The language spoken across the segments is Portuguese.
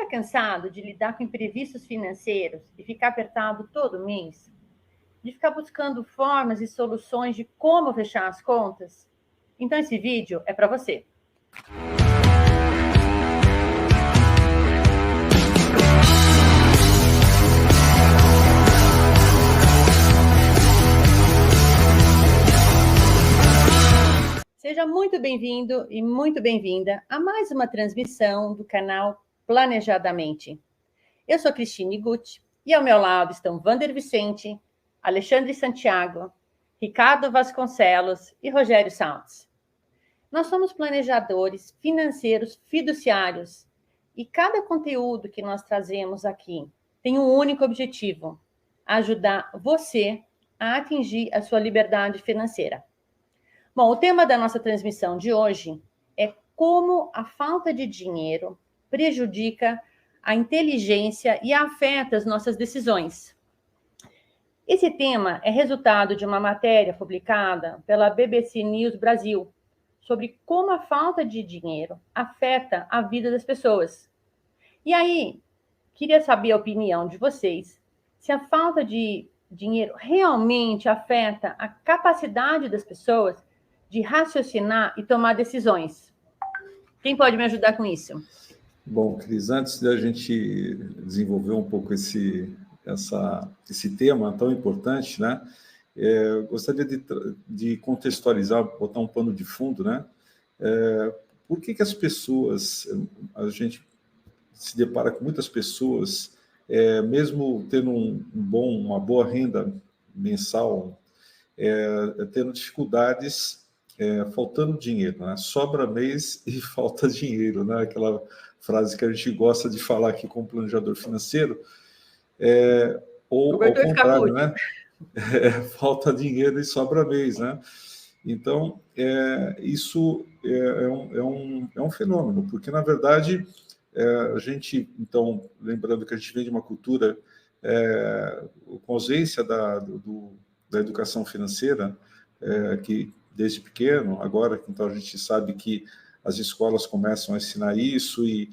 está cansado de lidar com imprevistos financeiros e ficar apertado todo mês? De ficar buscando formas e soluções de como fechar as contas? Então esse vídeo é para você. Seja muito bem-vindo e muito bem-vinda a mais uma transmissão do canal Planejadamente. Eu sou Cristine Gucci e ao meu lado estão Wander Vicente, Alexandre Santiago, Ricardo Vasconcelos e Rogério Salles. Nós somos planejadores financeiros fiduciários e cada conteúdo que nós trazemos aqui tem um único objetivo: ajudar você a atingir a sua liberdade financeira. Bom, o tema da nossa transmissão de hoje é como a falta de dinheiro prejudica a inteligência e afeta as nossas decisões. Esse tema é resultado de uma matéria publicada pela BBC News Brasil sobre como a falta de dinheiro afeta a vida das pessoas. E aí, queria saber a opinião de vocês, se a falta de dinheiro realmente afeta a capacidade das pessoas de raciocinar e tomar decisões. Quem pode me ajudar com isso? Bom, Cris, antes da gente desenvolver um pouco esse tema tão importante, né? Gostaria de contextualizar, botar um pano de fundo, né? Por que as pessoas, a gente se depara com muitas pessoas, mesmo tendo uma boa renda mensal, tendo dificuldades, faltando dinheiro, né? Sobra mês e falta dinheiro, né? Aquela frase que a gente gosta de falar aqui como planejador financeiro, ou ao contrário, né? Falta dinheiro e sobra mês, né? Então, isso é um fenômeno, porque, na verdade, a gente, então, lembrando que a gente vem de uma cultura com ausência da educação financeira, que desde pequeno, agora, então, a gente sabe que as escolas começam a ensinar isso e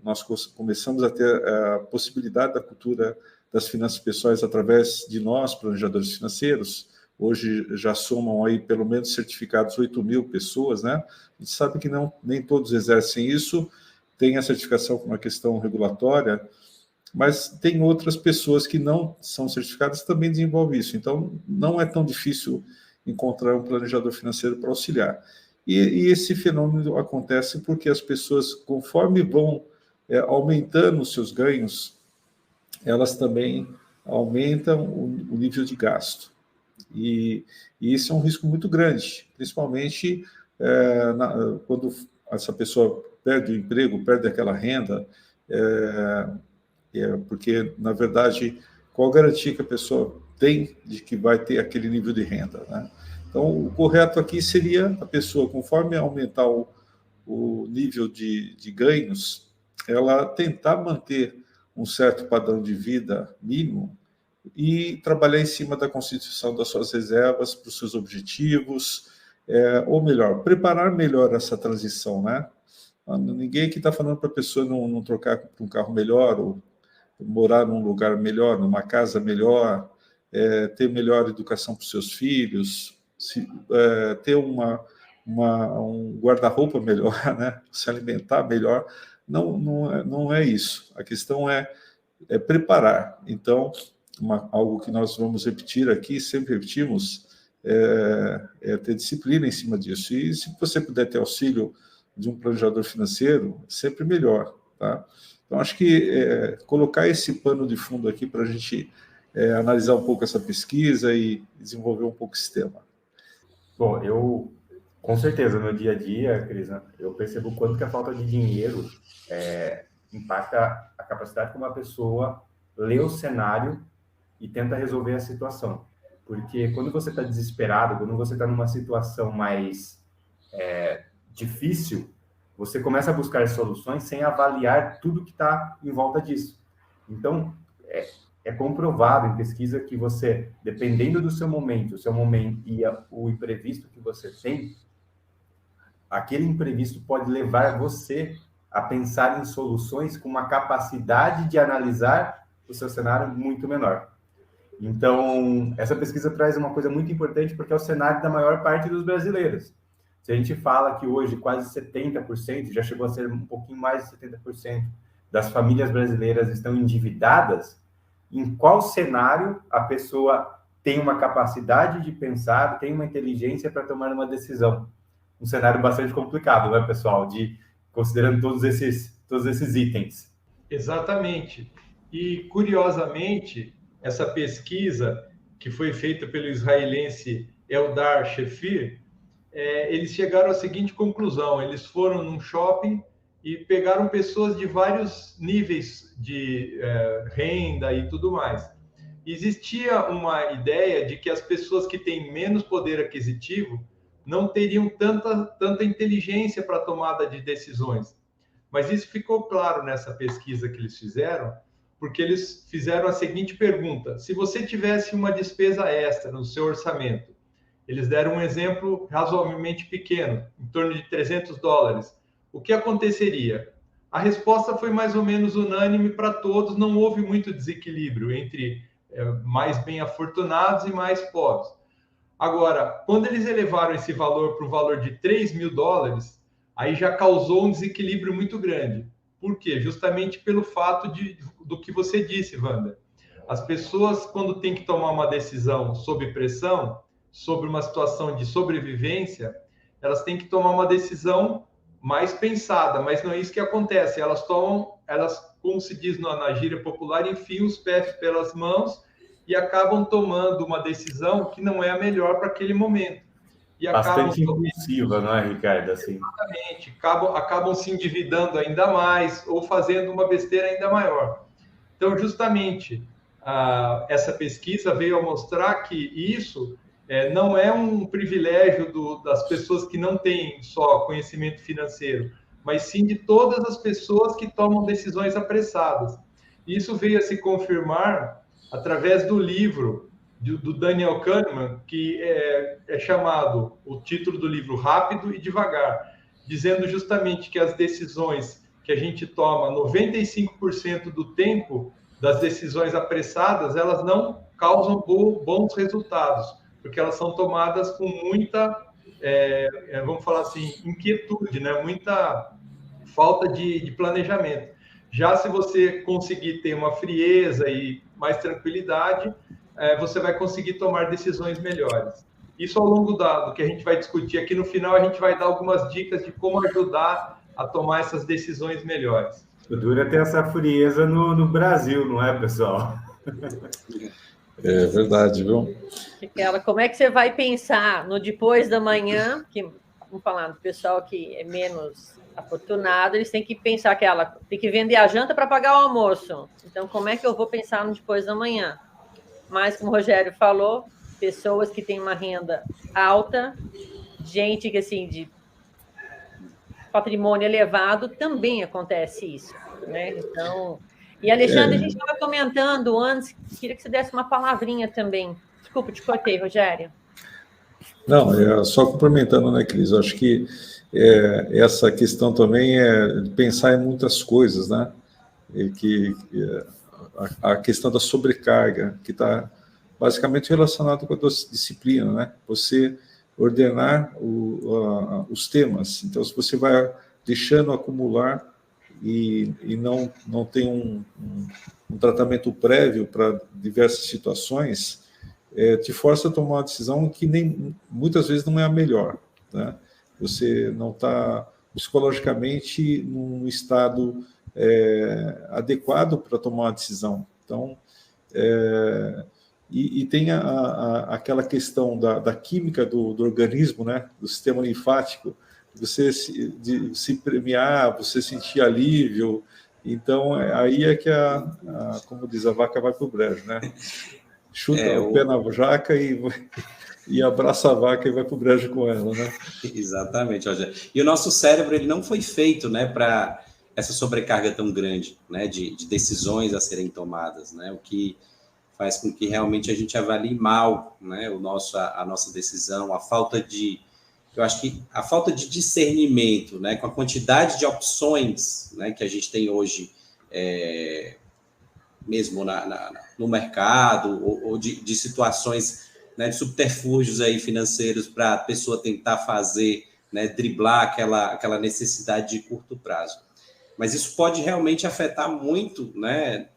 nós começamos a ter a possibilidade da cultura das finanças pessoais através de nós, planejadores financeiros. Hoje já somam aí pelo menos certificados 8.000 pessoas, né? A gente sabe que nem todos exercem isso, tem a certificação com uma questão regulatória, mas tem outras pessoas que não são certificadas que também desenvolvem isso. Então, não é tão difícil encontrar um planejador financeiro para auxiliar. E esse fenômeno acontece porque as pessoas, conforme vão aumentando os seus ganhos, elas também aumentam o nível de gasto. E isso é um risco muito grande, principalmente quando essa pessoa perde o emprego, perde aquela renda, porque, na verdade, qual garantia que a pessoa tem de que vai ter aquele nível de renda, né? Então, o correto aqui seria a pessoa, conforme aumentar o nível de ganhos, ela tentar manter um certo padrão de vida mínimo e trabalhar em cima da constituição das suas reservas para os seus objetivos, ou melhor, preparar melhor essa transição, né? Ninguém aqui está falando para a pessoa não trocar para um carro melhor, ou morar num lugar melhor, numa casa melhor, ter melhor educação para os seus filhos, ter um guarda-roupa melhor, né? Se alimentar melhor. Não é isso. A questão é preparar. Então, algo que nós vamos repetir aqui, sempre repetimos, ter disciplina em cima disso. E se você puder ter auxílio de um planejador financeiro, sempre melhor, tá? Então, acho que colocar esse pano de fundo aqui para a gente analisar um pouco essa pesquisa e desenvolver um pouco esse tema. Bom, com certeza, no dia a dia, Cris, eu percebo o quanto que a falta de dinheiro impacta a capacidade como a pessoa lê o cenário e tenta resolver a situação. Porque quando você está desesperado, quando você está numa situação mais difícil, você começa a buscar soluções sem avaliar tudo que está em volta disso. Então, é comprovado em pesquisa que você, dependendo do seu momento e o imprevisto que você tem, aquele imprevisto pode levar você a pensar em soluções com uma capacidade de analisar o seu cenário muito menor. Então, essa pesquisa traz uma coisa muito importante, porque é o cenário da maior parte dos brasileiros. Se a gente fala que hoje quase 70%, já chegou a ser um pouquinho mais de 70% das famílias brasileiras estão endividadas, em qual cenário a pessoa tem uma capacidade de pensar, tem uma inteligência para tomar uma decisão? Um cenário bastante complicado, né, pessoal? Considerando todos esses itens. Exatamente. E, curiosamente, essa pesquisa que foi feita pelo israelense Eldar Shefir, eles chegaram à seguinte conclusão: eles foram num shopping e pegaram pessoas de vários níveis de renda e tudo mais. Existia uma ideia de que as pessoas que têm menos poder aquisitivo não teriam tanta inteligência para a tomada de decisões. Mas isso ficou claro nessa pesquisa que eles fizeram, porque eles fizeram a seguinte pergunta: se você tivesse uma despesa extra no seu orçamento, eles deram um exemplo razoavelmente pequeno, em torno de $300, o que aconteceria? A resposta foi mais ou menos unânime para todos, não houve muito desequilíbrio entre mais bem afortunados e mais pobres. Agora, quando eles elevaram esse valor para o valor de $3.000, aí já causou um desequilíbrio muito grande. Por quê? Justamente pelo fato do que você disse, Wanda. As pessoas, quando têm que tomar uma decisão sob pressão, sobre uma situação de sobrevivência, elas têm que tomar uma decisão mais pensada, mas não é isso que acontece. Elas, como se diz na gíria popular, enfiam os pés pelas mãos e acabam tomando uma decisão que não é a melhor para aquele momento. E bastante impulsiva, não é, Ricardo? Assim. Exatamente. Acabam se endividando ainda mais ou fazendo uma besteira ainda maior. Então, justamente, essa pesquisa veio a mostrar que isso não é um privilégio das pessoas que não têm só conhecimento financeiro, mas sim de todas as pessoas que tomam decisões apressadas. Isso veio a se confirmar através do livro do Daniel Kahneman, que é chamado, o título do livro, Rápido e Devagar, dizendo justamente que as decisões que a gente toma, 95% do tempo das decisões apressadas, elas não causam bons resultados, porque elas são tomadas com muita, vamos falar assim, inquietude, né? Muita falta de planejamento. Já se você conseguir ter uma frieza e mais tranquilidade, você vai conseguir tomar decisões melhores. Isso ao longo do que a gente vai discutir aqui no final, a gente vai dar algumas dicas de como ajudar a tomar essas decisões melhores. O duro é ter essa frieza no Brasil, não é, pessoal? É verdade, viu? Como é que você vai pensar no depois da manhã, que vamos falar do pessoal que é menos afortunado, eles têm que pensar que tem que vender a janta para pagar o almoço. Então, como é que eu vou pensar no depois da manhã? Mas, como o Rogério falou, pessoas que têm uma renda alta, gente que, assim, de patrimônio elevado, também acontece isso, né? Então, e, Alexandre, a gente estava comentando antes, queria que você desse uma palavrinha também. Desculpa, te cortei, Rogério. Não, só complementando, né, Cris? Eu acho que essa questão também é pensar em muitas coisas, né? A questão da sobrecarga, que está basicamente relacionada com a disciplina, né? Você ordenar os temas. Então, se você vai deixando acumular e não tem um tratamento prévio para diversas situações, te força a tomar uma decisão que muitas vezes não é a melhor, né? Você não está psicologicamente num estado adequado para tomar uma decisão. Então, e tem aquela questão da química do organismo, né? Do sistema linfático, você se premiar, você sentir alívio. Então, aí é que como diz, a vaca vai para o brejo, né? Chuta o pé na jaca e abraça a vaca e vai para o brejo com ela, né? Exatamente, Rogério. E o nosso cérebro, ele não foi feito, né, para essa sobrecarga tão grande, né, de decisões a serem tomadas, né? O que faz com que realmente a gente avalie mal, né, a nossa decisão, a falta de eu acho que a falta de discernimento, né, com a quantidade de opções, né, que a gente tem hoje, mesmo no mercado, ou de situações, né, de subterfúgios aí financeiros para a pessoa tentar fazer, né, driblar aquela necessidade de curto prazo. Mas isso pode realmente afetar muito, né,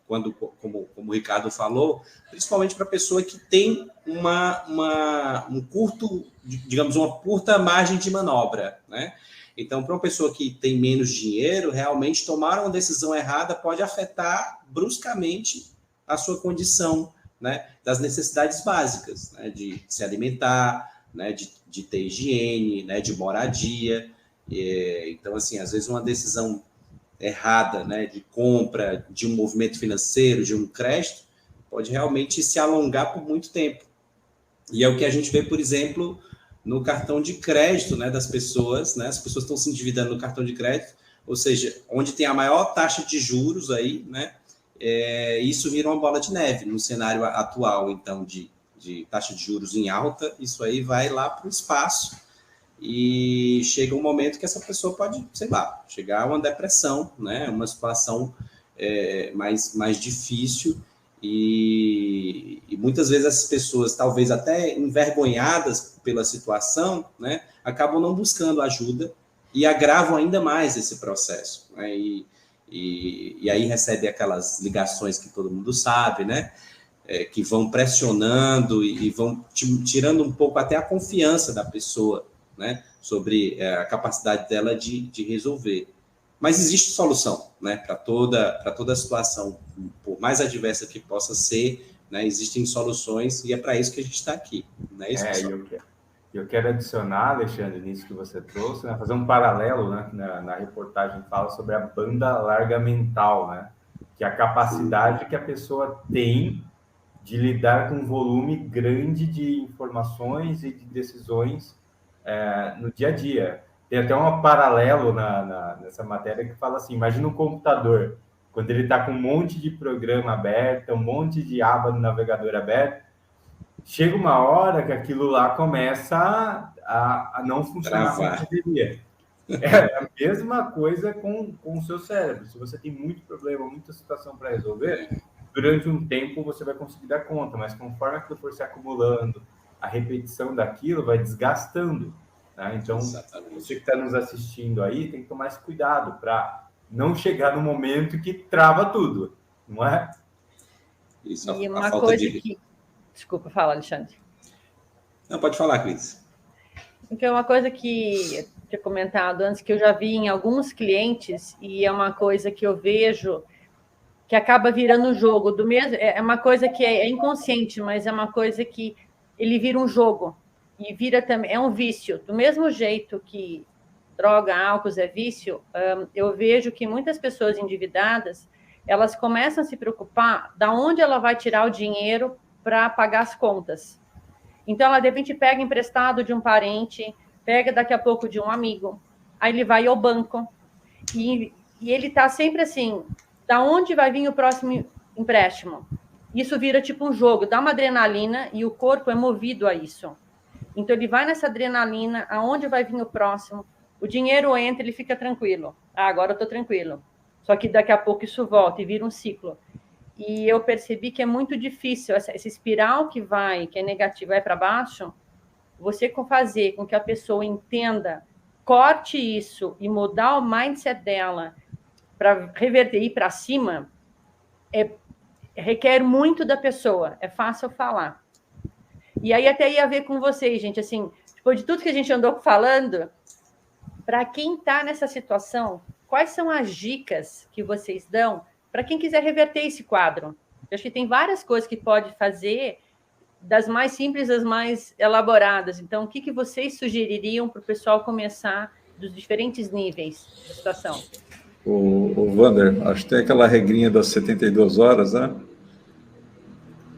como o Ricardo falou, principalmente para a pessoa que tem um curto, digamos, uma curta margem de manobra, né? Então, para uma pessoa que tem menos dinheiro, realmente tomar uma decisão errada pode afetar bruscamente a sua condição, né, das necessidades básicas, né, de se alimentar, né, de ter higiene, né, de moradia. Então, assim, às vezes uma decisão errada, né, de compra, de um movimento financeiro, de um crédito, pode realmente se alongar por muito tempo. E é o que a gente vê, por exemplo, no cartão de crédito, né, das pessoas, né, as pessoas estão se endividando no cartão de crédito, ou seja, onde tem a maior taxa de juros aí, né, isso vira uma bola de neve no cenário atual, então, de taxa de juros em alta, isso aí vai lá para o espaço, e chega um momento que essa pessoa pode, sei lá, chegar a uma depressão, né? Uma situação mais difícil, e muitas vezes essas pessoas, talvez até envergonhadas pela situação, né, acabam não buscando ajuda e agravam ainda mais esse processo, né? E aí recebe aquelas ligações que todo mundo sabe, né? Que vão pressionando e vão tirando um pouco até a confiança da pessoa, né, sobre a capacidade dela de resolver. Mas existe solução, né, para toda situação, por mais adversa que possa ser, né, existem soluções, e é para isso que a gente está aqui. Não é isso, eu quero adicionar, Alexandre, nisso que você trouxe, né, fazer um paralelo, né, na reportagem fala sobre a banda larga mental, né, que é a capacidade que a pessoa tem de lidar com um volume grande de informações e de decisões no dia a dia. Tem até um paralelo nessa matéria que fala assim, imagina um computador, quando ele está com um monte de programa aberto, um monte de aba no navegador aberto, chega uma hora que aquilo lá começa a não funcionar como deveria. É a mesma coisa com o seu cérebro. Se você tem muito problema, muita situação para resolver, durante um tempo você vai conseguir dar conta, mas conforme aquilo for se acumulando, a repetição daquilo vai desgastando, né? Então, exatamente, você que está nos assistindo aí tem que tomar esse cuidado para não chegar no momento que trava tudo, não é? Isso, e uma coisa que... Desculpa, fala, Alexandre. Não, pode falar, Cris. Então, uma coisa que eu tinha comentado antes, que eu já vi em alguns clientes, e é uma coisa que eu vejo que acaba virando um jogo do mesmo, é uma coisa que é inconsciente, mas é uma coisa que ele vira um jogo e vira também, é um vício. Do mesmo jeito que droga, álcool é vício, eu vejo que muitas pessoas endividadas, elas começam a se preocupar de onde ela vai tirar o dinheiro para pagar as contas. Então, ela de repente pega emprestado de um parente, pega daqui a pouco de um amigo, aí ele vai ao banco e ele está sempre assim, da onde vai vir o próximo empréstimo? Isso vira tipo um jogo, dá uma adrenalina e o corpo é movido a isso. Então, ele vai nessa adrenalina, aonde vai vir o próximo, o dinheiro entra, ele fica tranquilo. Ah, agora eu estou tranquilo. Só que daqui a pouco isso volta e vira um ciclo. E eu percebi que é muito difícil, essa espiral que é negativa, vai para baixo, você fazer com que a pessoa entenda, corte isso e mudar o mindset dela para reverter e ir para cima, requer muito da pessoa, é fácil falar. E aí até ia ver com vocês, gente, assim, depois de tudo que a gente andou falando, para quem está nessa situação, quais são as dicas que vocês dão para quem quiser reverter esse quadro? Eu acho que tem várias coisas que pode fazer, das mais simples às mais elaboradas. Então, o que vocês sugeririam para o pessoal começar dos diferentes níveis de situação? O Wander, acho que tem aquela regrinha das 72 horas, né?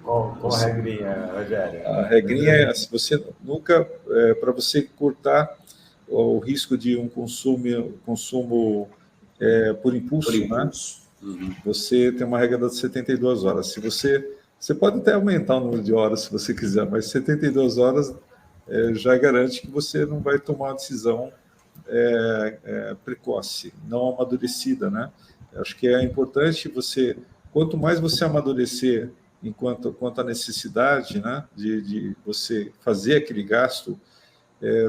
Qual a regrinha, Rogério? A regrinha é, se você nunca, para você cortar o risco de um consumo por impulso, né? Uhum. Você tem uma regra das 72 horas. Se você pode até aumentar o número de horas se você quiser, mas 72 horas já garante que você não vai tomar uma decisão precoce, não amadurecida, né? Acho que é importante você, quanto mais você amadurecer quanto à necessidade, né, de você fazer aquele gasto,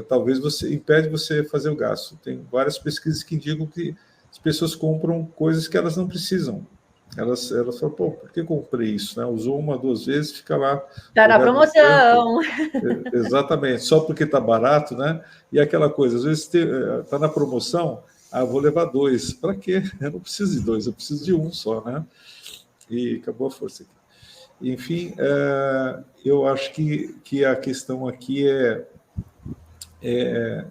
talvez impede você fazer o gasto. Tem várias pesquisas que indicam que as pessoas compram coisas que elas não precisam. Elas falam, pô, por que comprei isso? Né? Usou 1, 2 vezes, fica lá. Está na promoção. Exatamente, só porque está barato, né? E aquela coisa, às vezes está na promoção, vou levar 2. Para quê? Eu não preciso de 2, eu preciso de 1 só, né? E acabou a força aqui. Enfim, eu acho que a questão aqui é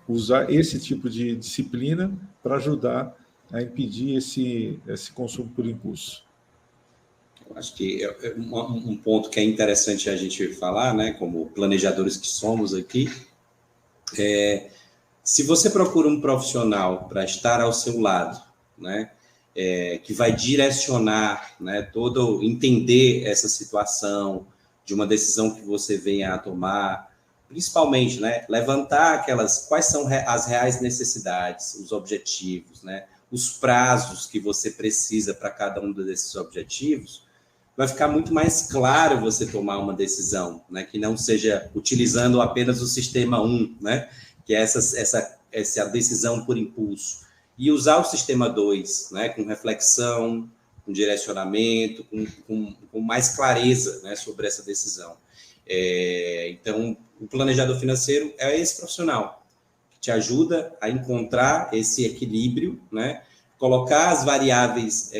usar esse tipo de disciplina para ajudar a impedir esse consumo por impulso. Eu acho que um ponto que é interessante a gente falar, né, como planejadores que somos aqui, se você procura um profissional para estar ao seu lado, né, que vai direcionar, né, entender essa situação de uma decisão que você venha a tomar, principalmente, né, levantar quais são as reais necessidades, os objetivos, né, os prazos que você precisa para cada um desses objetivos, vai ficar muito mais claro você tomar uma decisão, né, que não seja utilizando apenas o sistema 1, né, que é essa decisão por impulso, e usar o sistema 2, né, com reflexão, com direcionamento, com mais clareza, né, sobre essa decisão. Então, o planejador financeiro é esse profissional que te ajuda a encontrar esse equilíbrio, né, colocar as variáveis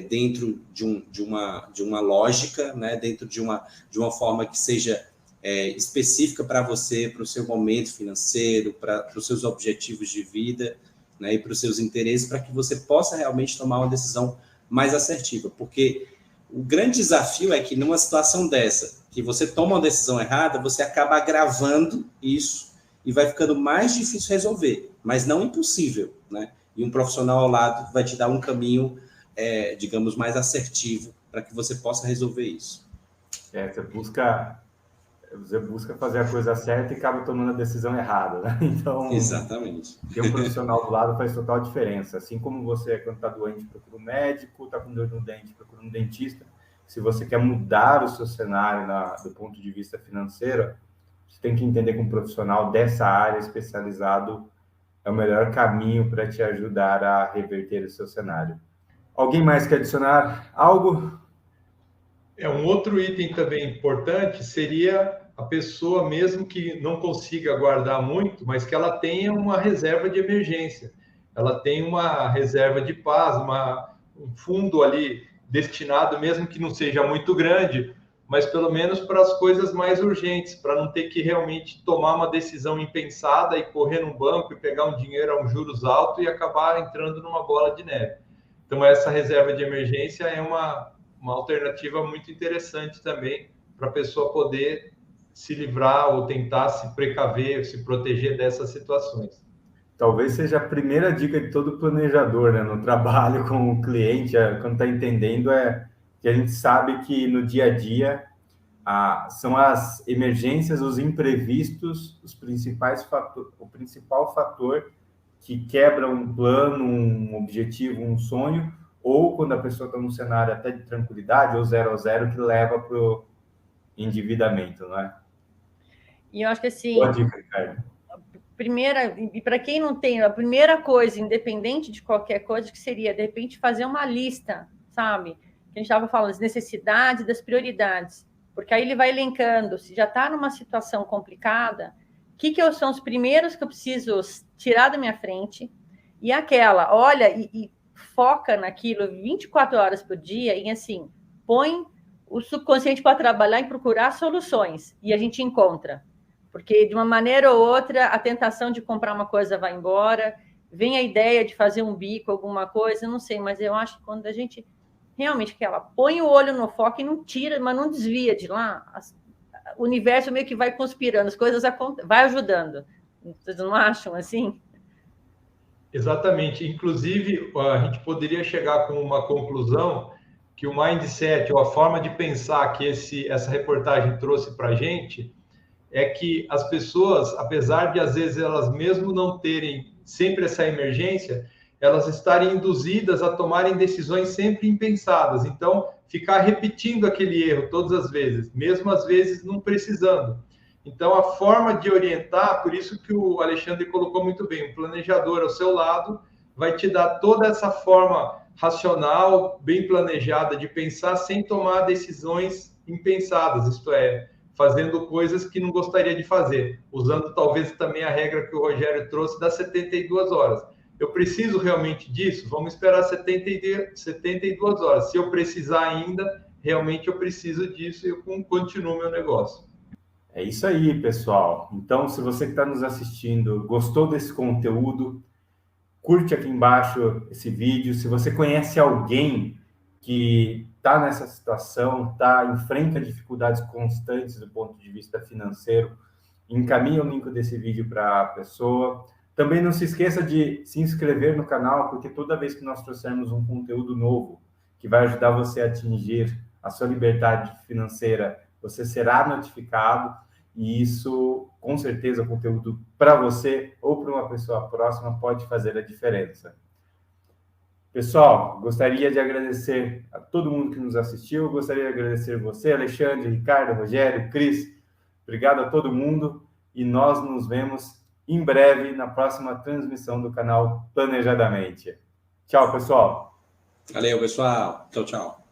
dentro de uma lógica, né, dentro de uma forma que seja específica para você, para o seu momento financeiro, para os seus objetivos de vida, né, e para os seus interesses, para que você possa realmente tomar uma decisão mais assertiva. Porque o grande desafio é que numa situação dessa, que você toma uma decisão errada, você acaba agravando isso e vai ficando mais difícil resolver, mas não impossível, né? E um profissional ao lado vai te dar um caminho, digamos, mais assertivo para que você possa resolver isso. Você busca fazer a coisa certa e acaba tomando a decisão errada, né? Então, exatamente. Ter um profissional do lado faz total diferença. Assim como você, quando está doente, procura um médico, está com dor no dente, procura um dentista. Se você quer mudar o seu cenário do ponto de vista financeiro, você tem que entender que um profissional dessa área especializado é o melhor caminho para te ajudar a reverter o seu cenário. Alguém mais quer adicionar algo? Um outro item também importante seria a pessoa, mesmo que não consiga guardar muito, mas que ela tenha uma reserva de emergência. Ela tem uma reserva de paz, um fundo ali destinado, mesmo que não seja muito grande, mas pelo menos para as coisas mais urgentes, para não ter que realmente tomar uma decisão impensada e correr no banco e pegar um dinheiro a um juros alto e acabar entrando numa bola de neve. Então, essa reserva de emergência é uma alternativa muito interessante também para a pessoa poder se livrar ou tentar se precaver, se proteger dessas situações. Talvez seja a primeira dica de todo planejador, né, no trabalho com o cliente, quando está entendendo, que a gente sabe que no dia a dia são as emergências, os imprevistos, o principal fator que quebra um plano, um objetivo, um sonho, ou quando a pessoa está num cenário até de tranquilidade, ou 0 a 0, que leva para o endividamento, não é? E eu acho que assim... Boa dica, Ricardo. E para quem não tem, a primeira coisa, independente de qualquer coisa, que seria, de repente, fazer uma lista, sabe? Que a gente estava falando, das necessidades, das prioridades. Porque aí ele vai elencando, se já está numa situação complicada, o que são os primeiros que eu preciso tirar da minha frente, e aquela, olha, e foca naquilo 24 horas por dia, e assim, põe o subconsciente para trabalhar e procurar soluções, e a gente encontra. Porque, de uma maneira ou outra, a tentação de comprar uma coisa vai embora, vem a ideia de fazer um bico, alguma coisa, não sei, mas eu acho que quando a gente realmente põe o olho no foco e não tira, mas não desvia de lá, o universo meio que vai conspirando, as coisas vai ajudando. Vocês não acham assim? Exatamente. Inclusive, a gente poderia chegar com uma conclusão que o mindset, ou a forma de pensar que essa reportagem trouxe para a gente, é que as pessoas, apesar de às vezes elas mesmo não terem sempre essa emergência, elas estarem induzidas a tomarem decisões sempre impensadas. Então, ficar repetindo aquele erro todas as vezes, mesmo às vezes não precisando. Então, a forma de orientar, por isso que o Alexandre colocou muito bem, o planejador ao seu lado vai te dar toda essa forma racional, bem planejada de pensar sem tomar decisões impensadas, isto é, fazendo coisas que não gostaria de fazer, usando talvez também a regra que o Rogério trouxe das 72 horas. Eu preciso realmente disso? Vamos esperar 72 horas. Se eu precisar ainda, realmente eu preciso disso e eu continuo meu negócio. É isso aí, pessoal. Então, se você que está nos assistindo gostou desse conteúdo, curte aqui embaixo esse vídeo. Se você conhece alguém que está nessa situação, enfrenta dificuldades constantes do ponto de vista financeiro, encaminhe o link desse vídeo para a pessoa. Também não se esqueça de se inscrever no canal, porque toda vez que nós trouxermos um conteúdo novo que vai ajudar você a atingir a sua liberdade financeira, você será notificado. E isso, com certeza, o conteúdo para você ou para uma pessoa próxima pode fazer a diferença. Pessoal, gostaria de agradecer a todo mundo que nos assistiu. Gostaria de agradecer você, Alexandre, Ricardo, Rogério, Cris. Obrigado a todo mundo e nós nos vemos em breve na próxima transmissão do canal Planejadamente. Tchau, pessoal. Valeu, pessoal. Tchau, tchau.